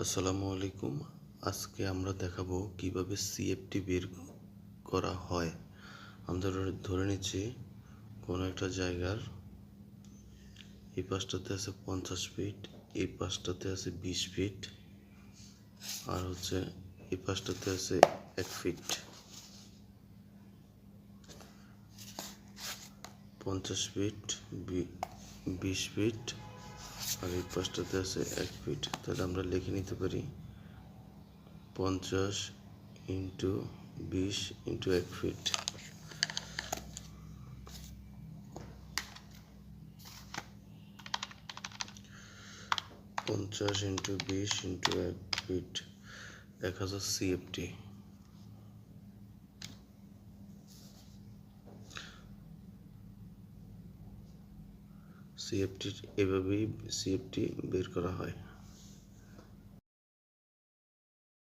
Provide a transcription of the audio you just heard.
আসসালামু আলাইকুম। আজকে আমরা দেখাবো কিভাবে সিএফটি বের করা হয়। আমরা ধরে নিচ্ছি কোনো একটা জায়গার এই পাশটাতে আছে 50 ফিট, এই পাশটাতে আছে 20 ফিট, আর এই পাশটাতে আছে 1 ফিট। 50 ফিট, 20 ফিট, আর এই পাশটাতে আছে 1 ফিট। তাহলে আমরা লিখে নিতে পারি 50 into 20 into 1 feet. 50 into 20 into 1 feet, 1000 CFT. এভাবেই সিএফটি বের করা হয়।